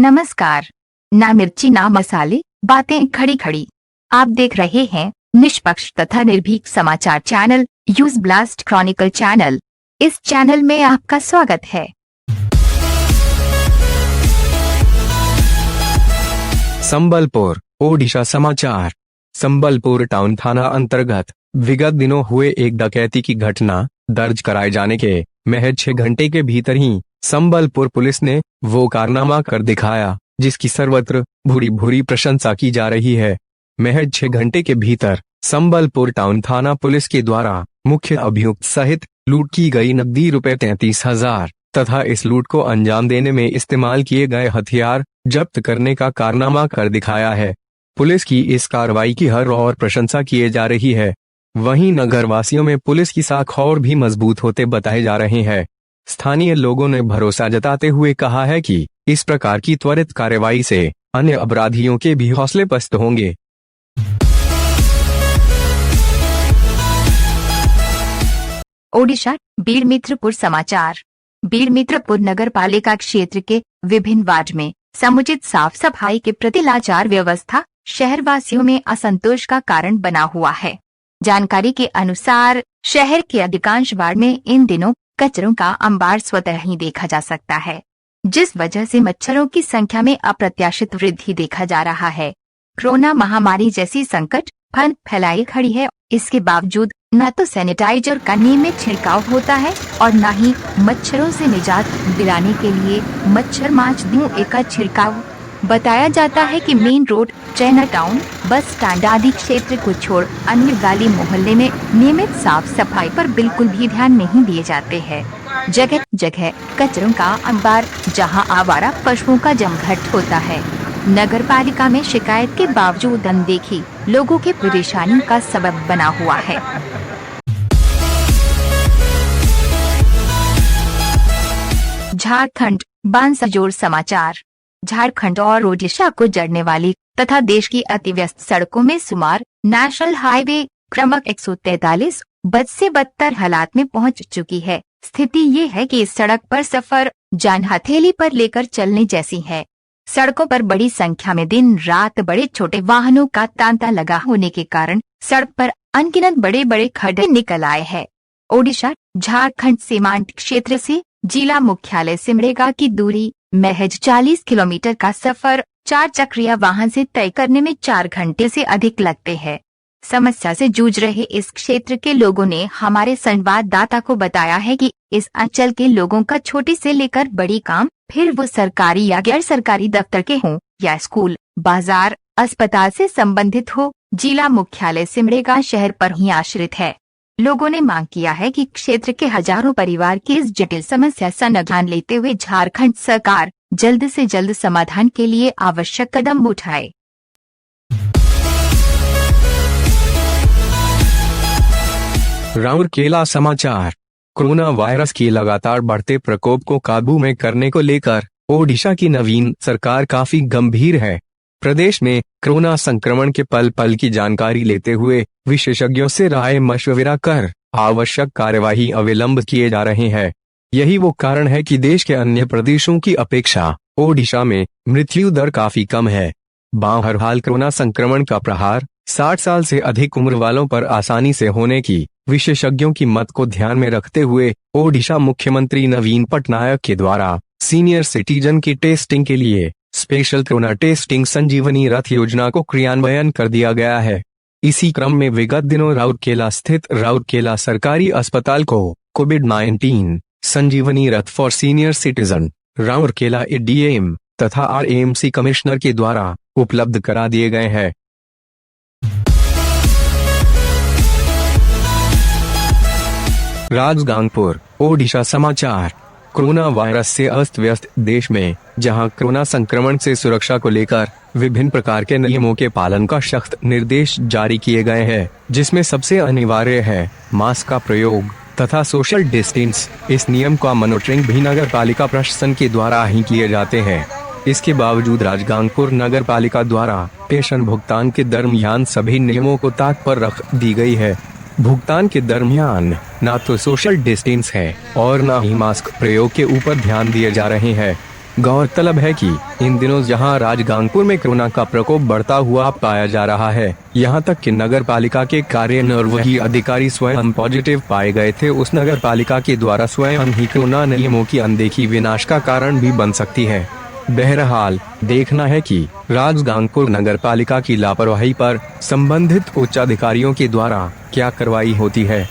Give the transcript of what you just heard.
नमस्कार। ना मिर्ची ना मसाले, बातें खड़ी खड़ी। आप देख रहे हैं निष्पक्ष तथा निर्भीक समाचार channel news blast Chronicle channel. इस चैनल में आपका स्वागत है। संबलपुर ओडिशा समाचार। संबलपुर टाउन थाना अंतर्गत विगत दिनों हुए एक डकैती की घटना दर्ज कराए जाने के महज 6 घंटे के भीतर ही संबलपुर पुलिस ने वो कारनामा कर दिखाया जिसकी सर्वत्र भूरी भूरी प्रशंसा की जा रही है। महज 6 घंटे के भीतर संबलपुर टाउन थाना पुलिस के द्वारा मुख्य अभियुक्त सहित लूट की गई नकदी ₹33,000 तथा इस लूट को अंजाम देने में इस्तेमाल किए गए हथियार जब्त करने का कारनामा कर दिखाया है। पुलिस की इस कार्रवाई की हर ओर प्रशंसा किए जा रही है। वहीं नगरवासियों में पुलिस की साख और भी मजबूत होते बताए जा रहे हैं। स्थानीय लोगों ने भरोसा जताते हुए कहा है कि इस प्रकार की त्वरित कार्रवाई से अन्य अपराधियों के भी हौसले पस्त होंगे। ओडिशा बीड़मित्रपुर समाचार। बीड़मित्रपुर नगर पालिका क्षेत्र के विभिन्न वार्ड में समुचित साफ सफाई के प्रति लाचार व्यवस्था शहरवासियों में असंतोष का कारण बना हुआ है। जानकारी के अनुसार शहर के अधिकांश वार्ड में इन दिनों कचरों का अंबार स्वतः ही देखा जा सकता है, जिस वजह से मच्छरों की संख्या में अप्रत्याशित वृद्धि देखा जा रहा है। कोरोना महामारी जैसी संकट फन फैलाई खड़ी है। इसके बावजूद न तो सैनिटाइजर का नियमित छिड़काव होता है और न ही मच्छरों से निजात दिलाने के लिए मच्छर मारने का छिड़काव। बताया जाता है कि main road, China town, bus stand आदि क्षेत्र को छोड़ अन्य गली मोहल्ले में नियमित साफ सफाई पर बिल्कुल भी ध्यान नहीं दिए जाते हैं। जगह जगह कचरों का अंबार, जहां आवारा पशुओं का जमघट होता है। नगर पालिका में शिकायत के बावजूद अनदेखी लोगों की परेशानी का सबब बना हुआ है। झारखंड बांसजोर समाचार। झारखंड और ओडिशा को जोड़ने वाली तथा देश की अतिव्यस्त सड़कों में शुमार नेशनल हाईवे क्रमांक 143 बद से बदतर हालात में पहुंच चुकी है। स्थिति ये है कि इस सड़क पर सफर जान हथेली पर लेकर चलने जैसी है। सड़कों पर बड़ी संख्या में दिन रात बड़े छोटे वाहनों का तांता लगा होने के कारण सड़क पर अनगिनत बड़े बड़े खड्डे निकल आए हैं। ओडिशा झारखंड सीमांत क्षेत्र से जिला मुख्यालय सिमडेगा की दूरी महज 40 किलोमीटर का सफर 4 चक्रिया वाहन से तय करने में 4 घंटे से अधिक लगते हैं। समस्या से जूझ रहे इस क्षेत्र के लोगों ने हमारे संवाददाता को बताया है कि इस अंचल के लोगों का छोटी से लेकर बड़ी काम, फिर वो सरकारी या गैर सरकारी दफ्तर के हों या स्कूल, बाजार, अस्पताल से संबंधित हो, जिला मुख्यालय सिमडेगा शहर पर ही आश्रित है। लोगों ने मांग किया है कि क्षेत्र के हजारों परिवार की इस जटिल समस्या का संज्ञान लेते हुए झारखंड सरकार जल्द से जल्द समाधान के लिए आवश्यक कदम उठाए। राउरकेला समाचार। कोरोना वायरस के लगातार बढ़ते प्रकोप को काबू में करने को लेकर ओडिशा की नवीन सरकार काफी गंभीर है। प्रदेश में कोरोना संक्रमण के पल पल की जानकारी लेते हुए विशेषज्ञों से राय मशविरा कर आवश्यक कार्यवाही अविलंब किए जा रहे हैं। यही वो कारण है कि देश के अन्य प्रदेशों की अपेक्षा ओडिशा में मृत्यु दर काफी कम है। बहरहाल कोरोना संक्रमण का प्रहार 60 साल से अधिक उम्र वालों पर आसानी से होने की विशेषज्ञों की मत को ध्यान में रखते हुए ओडिशा मुख्यमंत्री नवीन पटनायक के द्वारा सीनियर सिटीजन की टेस्टिंग के लिए स्पेशल कोरोना टेस्टिंग संजीवनी रथ योजना को क्रियान्वयन कर दिया गया है। इसी क्रम में विगत दिनों राउरकेला स्थित राउरकेला सरकारी अस्पताल को कोविड-19 संजीवनी रथ for senior citizen Rourkela ADM तथा आरएमसी कमिश्नर के द्वारा उपलब्ध करा दिए गए हैं। राजगांगपुर ओडिशा समाचार। कोरोना वायरस से अस्त व्यस्त देश में जहां कोरोना संक्रमण से सुरक्षा को लेकर विभिन्न प्रकार के नियमों के पालन का सख्त निर्देश जारी किए गए हैं, जिसमें सबसे अनिवार्य है मास्क का प्रयोग तथा सोशल डिस्टेंस। इस नियम का मॉनिटरिंग भी नगर पालिका प्रशासन के द्वारा ही किए जाते हैं। इसके बावजूद राजगांगपुर नगर पालिका द्वारा पेंशन भुगतान के दरमियान सभी नियमों को ताक पर रख दी गई है। भुगतान के दरमियान न तो सोशल डिस्टेंस है और न ही मास्क प्रयोग के ऊपर ध्यान दिए जा रहे हैं। गौरतलब है कि इन दिनों जहां राजगांगपुर में कोरोना का प्रकोप बढ़ता हुआ पाया जा रहा है, यहां तक कि नगर पालिका के कार्यनिर्वाही अधिकारी स्वयं पॉजिटिव पाए गए थे। उस नगर पालिका के द्वारा स्वयं ही कोरोना नियमों की अनदेखी विनाश का कारण भी बन सकती है। बहरहाल देखना है कि राजगांगपुर नगर पालिका की लापरवाही पर संबंधित उच्च अधिकारियों के द्वारा क्या कार्रवाई होती है।